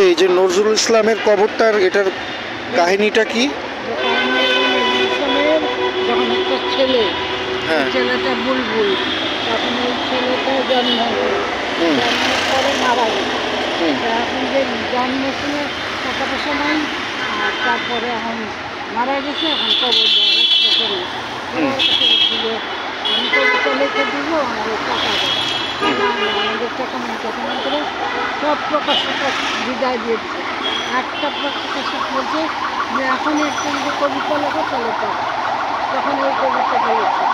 এই যে নজরুল ইসলামের কবরটার এটার কাহিনীটা কি? ইসলামের যখন একটা ছেলে, হ্যাঁ ছেলেটা বুলবুল, তখন ওই ছেলেটা জন্ম হলো, জন্মের পরে মারা গেছে। এখন যে জন্ম শুনে টাকা পয়সা নাই, আর তারপরে এখন মারা গেছে, এখন কবর দেওয়ার একটা করে দিলে আমি কবিতা লিখে দিব, আমার টাকা দেবো। আমাদের টাকা নেই, টাকা না করে সব প্রকাশক বিদায় দিয়ে দিচ্ছে। একটা প্রকাশক বলছে যে এখনই একটা যদি কবিতা লেখো তাহলে পাবো। তখন ওই কবিতাটা লিখছে,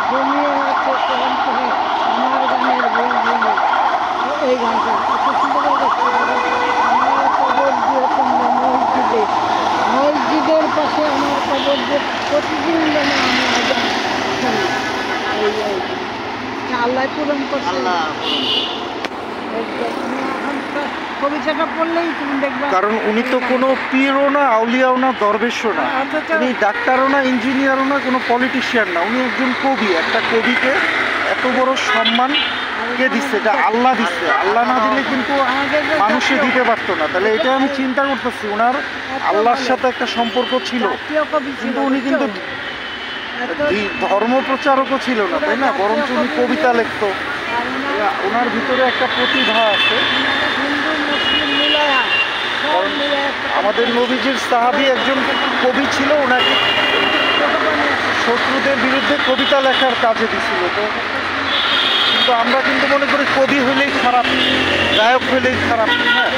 জমিয়ে হচ্ছে তখন তুমি আমার গানের বই বলি, এই গানটা এত সুন্দর আমার কবর দিয়ে তোমরা মসজিদে, মসজিদের পাশে আমার কবর দিয়ে প্রতিদিন যেন আমি আজান শুনি। এই আল্লাহ পূরণ করছে। কবিতাটা পড়লেই তুমি দেখবে, কারণ উনি তো কোনো পীরও না, আউলিয়াও না, দরবেশও না, উনি ডাক্তারও না, ইঞ্জিনিয়ারও না, কোনো পলিটিশিয়ান না, উনি একজন কবি। একটা কবিকে এত বড় সম্মান কে দিচ্ছে? এটা আল্লাহ দিচ্ছে। আল্লাহ না দিলে কিন্তু মানুষে দিতে পারতো না। তাহলে এটা আমি চিন্তা করতেছি, ওনার আল্লাহর সাথে একটা সম্পর্ক ছিল, কিন্তু উনি কিন্তু ধর্ম প্রচারকও ছিল না, তাই না? বরঞ্চ উনি কবিতা লিখতো। ওনার ভিতরে একটা প্রতিভা আছে। আমাদের নবীজির সাহাবী একজন কবি ছিল, ওনাকে শত্রুদের বিরুদ্ধে কবিতা লেখার কাজে দিছিল। তো কিন্তু আমরা কিন্তু মনে করি কবি হইলেই খারাপ, গায়ক হইলেই খারাপ। হ্যাঁ,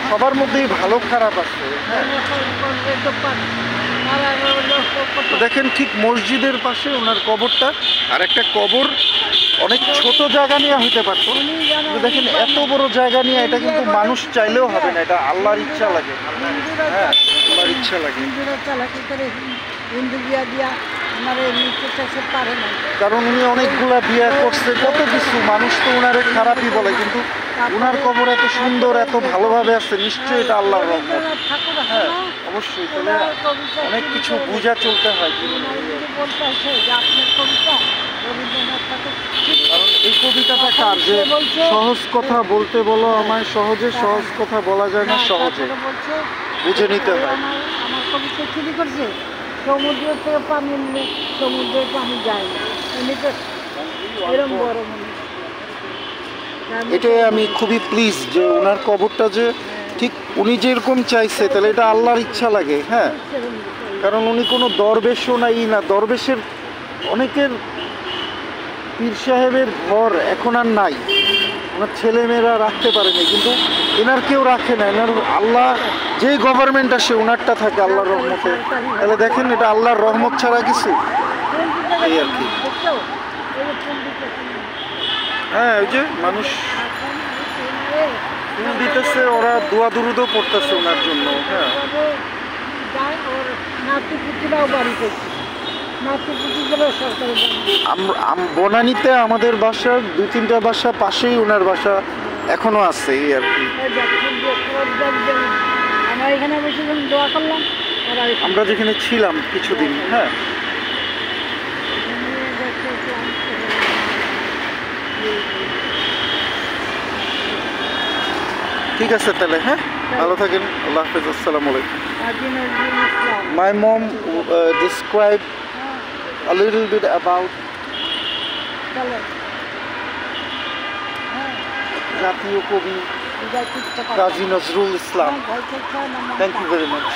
সবার মধ্যেই ভালো খারাপ আছে। হ্যাঁ, দেখেন ঠিক মসজিদের পাশে ওনার কবরটা, আর একটা কবর অনেক ছোট জায়গা নিয়ে হইতে পারতো, কিন্তু দেখেন এত বড় জায়গা নিয়ে, এটা কিন্তু মানুষ চাইলেও হবে না, এটা আল্লাহর ইচ্ছা লাগে। হ্যাঁ, আল্লাহর ইচ্ছা লাগে। কারণ উনি অনেকগুলা বিয়ে করছে, কত কিছু, মানুষ তো ওনারে খারাপই বলে, কিন্তু ওনার কবর এত সুন্দর, এত ভালোভাবে আছে, নিশ্চয়ই এটা আল্লাহর রহমত। হ্যাঁ, অবশ্যই। তাহলে অনেক কিছু বুঝা চলতে হয়। কারণ এই কবিতাটা কার? যে সহজ কথা বলতে বলো আমায় সহজে, সহজ কথা বলা যায় না সহজে, বুঝে নিতে হয়। আমার কবিতা চুরি করছে, সমুদ্রের থেকে পানি নিলে সমুদ্রের পানি যায় না, এমনিতে এরকম বড় মানুষ। এটাই আমি খুবই প্লিজ যে ওনার কবরটা যে ঠিক উনি যেরকম চাইছে, তাহলে এটা আল্লাহর ইচ্ছা লাগে। হ্যাঁ, কারণ উনি কোনো দরবেশও নাই না। দরবেশের অনেকের পীর সাহেবের ঘর এখন আর নাই, ওনার ছেলেমেয়েরা রাখতে পারেনি, কিন্তু এনার কেউ রাখে না। এনার আল্লাহ যেই গভর্নমেন্ট আসে ওনারটা থাকে আল্লাহর রহমতে। তাহলে দেখেন এটা আল্লাহর রহমত ছাড়া কিছু এই আর কি। হ্যাঁ, ওই যে মানুষ ফুল দিতেছে, ওরা দোয়া দুরুদও পড়তেছে ওনার জন্য। হ্যাঁ, বনানীতে আমাদের বাসার 2-3টা বাসা পাশেই ওনার বাসা এখনো আছে এই আর কি। আমরা যেখানে ছিলাম কিছুদিন। হ্যাঁ, ঠিক আছে তাহলে। হ্যাঁ, ভালো থাকেন, আল্লাহ হাফেজ, আসসালামু আলাইকুম। My mom described a little bit about জাতীয় কবি Kazi Nazrul Islam. Thank you very much.